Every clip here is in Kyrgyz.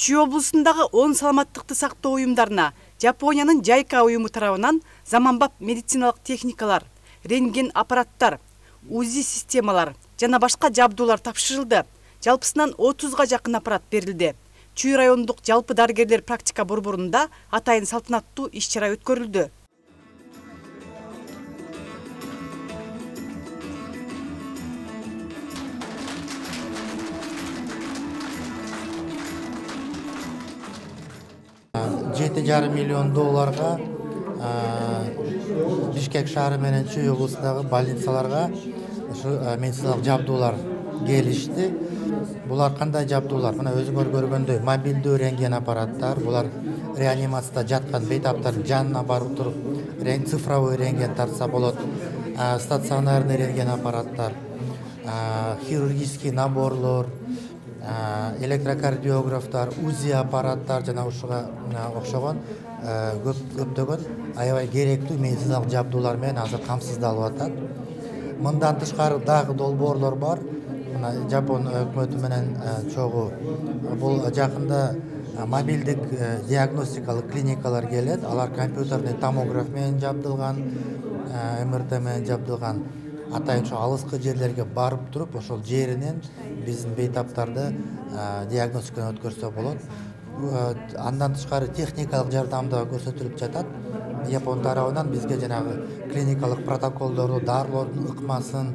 Чүй облусундагы 10 саламаттыкты сактоо уюмдарына Жапониянын Жайка уюму тарабынан заманбап медициналык техникалар, рентген аппараттар, УЗИ системалар жана башка жабдуулар тапшырылды. Жалпысынан 30га жакын аппарат берилди. Чүй райондук жалпы дарыгерлер практика борборунда атайын салтанаттуу иш-чара өткөрүлдү. $7,5 миллион Бишкек шаары менен Чүй облусундагы больницаларга медициналык жабдуулар келишти. Булар кандай жабдуулар? Мына өзүңөр көргөндөй мобилдүү рентген аппараттар, булар реанимацияда жаткан бейтаптардын жанына барып туруп цифровой рентген тартса болот. Стационарный рентген аппараттар, хирургический наборлор, электрокардиографтар, УЗИ аппараттар жана ушуга окшогон көптөгөн аябай керектүү медициналык жабдуулар менен азыр камсыздалып атат. Мындан тышкары дагы долбоорлор бар. Жапон өкмөтү менен чогуу бул жакында мобилдик диагностикалык клиникалар келет. Алар компьютерный томограф менен жабдылган, МРТ менен жабдылган. Атайын ошо алыскы жерлерге барып туруп, ошол жеринен биздин бейтаптарды диагностиканы өткөрсө болот. Андан тышкары техникалык жардам да көрсөтүлүп жатат. Япон тарабынан бизге жанагы клиникалык протоколдорду, дарылоордун ыкмасын,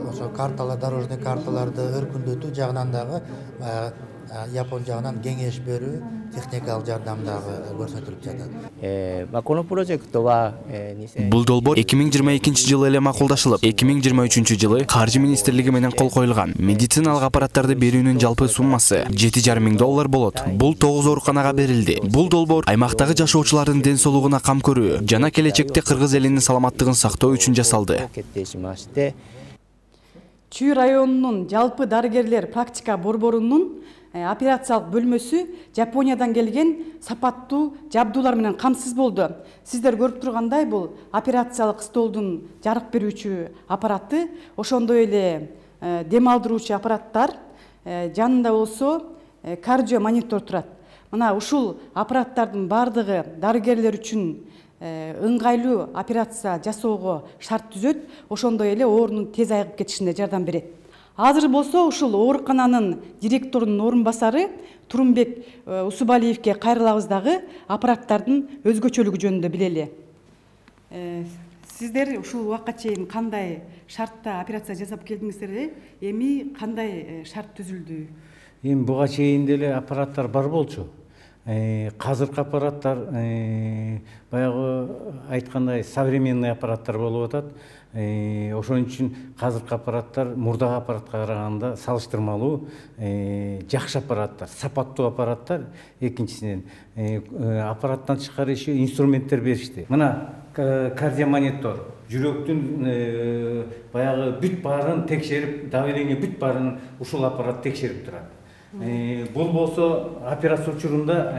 ошо карталар, дорожный карталарды өркүндөтүү жагынан дагы Япон жагынан кеңеш берүү, техникалык жардам дагы көрсөтүлүп жатат. Бул долбоор 2022 жылы эле макулдашылып, 2023 жылы Каржы министрлиги менен кол коюлган. Медициналык аппараттарды берүүнүн жалпы суммасы $7,5 миң болот. Бул 9 ооруканага берилди. Бул долбоор аймактагы жашоочулардын ден соолугуна кам көрүү жана келечекте кыргыз элинин саламаттыгын сактоо үчүн жасалды. Чүй районунун жалпы дарыгерлер практика борборунун операциялык бөлмөсү Жапониядан келген сапаттуу жабдуулар менен камсыз болду. Сиздер көрүп тургандай бул операциялык столдун жарык берүүчү аппараты, ошондой эле дем алдыруучу аппараттар, жанында болсо кардио монитор турат. Мына ушул аппараттардын бардыгы дарыгерлер үчүн ыңгайлуу операция жасоого шарт түзөт, ошондой эле оорунун тез айыгып кетишине жардам берет. Азыр болсо ушул оорукананын директорунун орун басары Турумбек Усубалиевке кайрылабыз дагы аппараттардын өзгөчөлүгү жөнүндө билели. Сиздер ушул убакка чейин кандай шартта операция жасап келдиңиздер, эми кандай шарт түзүлдү? Эми буга чейин деле аппараттар бар болчу. Казыркы аппараттар баягы айткандай современный аппараттар болуп атат. Ошон үчүн казыркы аппараттар мурдагы аппаратка караганда салыштырмалуу жакшы аппараттар, сапаттуу аппараттар. Экинчисинен аппараттан тышкары еще инструменттер беришти. Мына кардиомонитор, жүрөктүн баягы бүт баарын текшерип, давление бүт баарын ушул аппарат текшерип турат. Бул болсо операция учурунда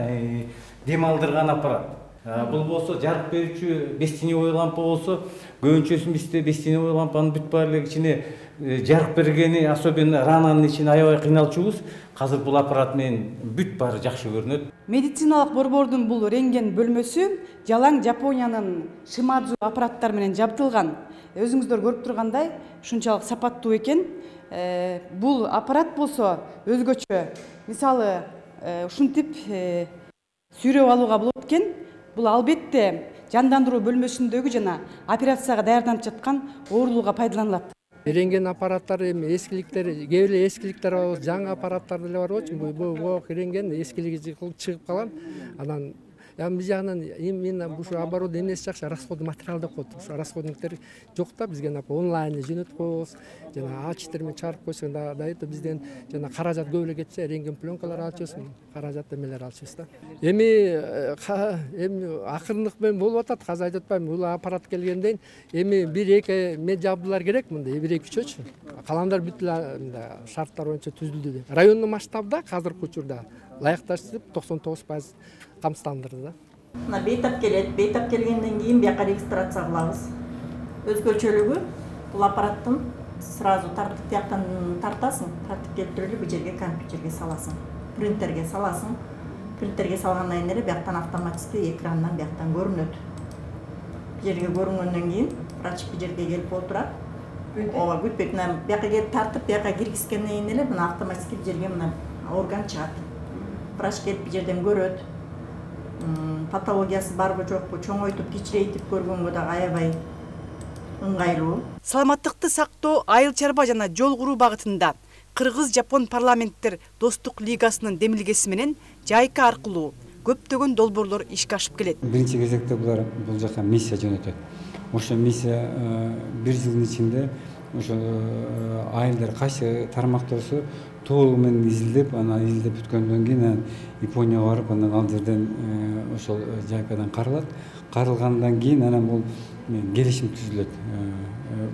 дем алдырган аппарат. Бул болсо жарык берүүчү бестеневой лампа болсо, көбүнчөсүн бизде бестеневой лампанын бүт баарлыгы ичине жарык бергени, особенно рананын ичине аябай кыйналчубуз. Азыр бул аппарат менен бүт баары жакшы көрүнөт. Медициналык борбордун бул рентген бөлмөсү жалаң Жапониянын Шимадзу аппараттары менен жабдылган. Өзүңүздөр көрүп тургандай, ушунчалык сапаттуу экен. Бул аппарат болсо өзгөчө. Мисалы, ушинтип сүйрөп алууга болот экен. Бул албетте жандандыруу бөлмөсүндөгү жана операцияга даярданып жаткан оорулууга пайдаланылат. Рентген аппараттары эми эскиликтер, кээ бир эскиликтер бар, жаңы аппараттар деле бар болчу. Бул рентген эскилиги чыгып калган. Анан биз жагынан именно ушу оборудование эмнеси жакшы, расходный материал деп коет. Ушу расходниктер жок да, бизге онлайн жөнөтүп коебуз. Жана А4 менен чарып койсоң да бизден жана каражат көп эле кетсе, рентген пленкалар алчубуз, каражат эмелер алчубуз да. Эми акырындык менен болуп атат, азыр айтып атпайм, бул аппарат келгенден эми 1-2 мед жабдуулар керек мында, 1-2-3. Каламдар бүт шарттар боюнча түзүлдү деп. Райондук масштабда азыркы учурда ылайыкташтырып 99% камсыздандырды да. Мына бейтап келет, бейтап келгенден кийин бияка регистрация кылабыз. Өзгөчөлүгү бул аппараттын сразу тартып тияктан тартасың, тартып келтирилип бу жерге компьютерге саласың. принтерге саласың. Принтерге салгандан кийин эле бияктан автоматически экрандан бияктан көрүнөт. Бул жерге көрүнгөндөн кийин врач бул жерге келип отурат. Ооба күтпөйт. Мына бияка келип тартып, бияка киргизгенден кийин эле мына автоматически бул жерге мына орган чыгат. Врач келип бул жерден көрөт. Патологиясы барбы жокпу, чоңойтуп, кичирейтип көргөнгө да аябай ыңгайлуу. Саламаттыкты сактоо, айыл чарба жана жол куруу багытында Кыргыз-Жапон парламенттер достук лигасынын демилгеси менен жайка аркылуу көптөгөн долбоорлор ишке ашып келет. Биринчи кезекте бул жака миссия жөнөтөт. Ошо миссия бир жылдын ичинде ошо айылдар кайсы тармактоосу толугу менен изилдеп, анан изилдеп бүткөндөн кийин Японияга барып, анан ал жерден ошол жайкадан каралат. Каралгандан кийин анан бул келишим түзүлөт.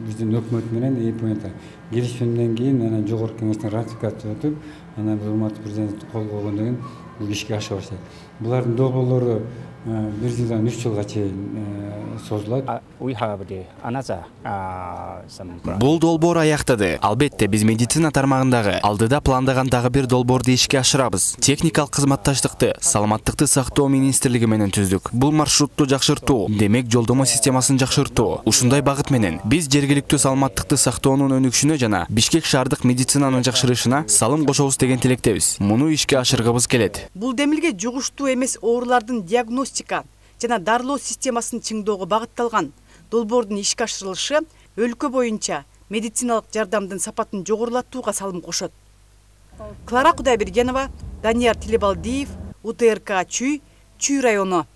Биздин өкмөт менен Японияда келишимден кийин анан жогорку кеңештен ратификация өтүп, анан урматтуу президент кол койгондон кийин бул ишке аша баштайт. Булардын долбоорлору 1 жылдан 3 жылга чейин созулат. Бул долбоор аяктады. Албетте биз медицина тармагындагы алдыда пландаган дагы бир долбоорду ишке ашырабыз. Техникалык кызматташтыкты саламаттыкты сактоо министрлиги менен түздүк. Бул маршрутту жакшыртуу, демек жолдомо системасын жакшыртуу. Ушундай багыт менен биз жергиликтүү саламаттыкты сактоонун өнүкүшүнө жана Бишкек шаардык медицинанын жакшырышына салым кошобуз деген тилектебиз. Муну ишке ашыргыбыз келет. Бул демилге жугуштуу эмес оорулардын диагностика жана дарылоо системасын чыңдоого багытталган. Долбоордун ишке ашырылышы өлкө боюнча медициналык жардамдын сапатын жогорулатууга салым кошот. Клара Кудайбергенова, Данияр Тилебалдиев, УТРК Чүй району.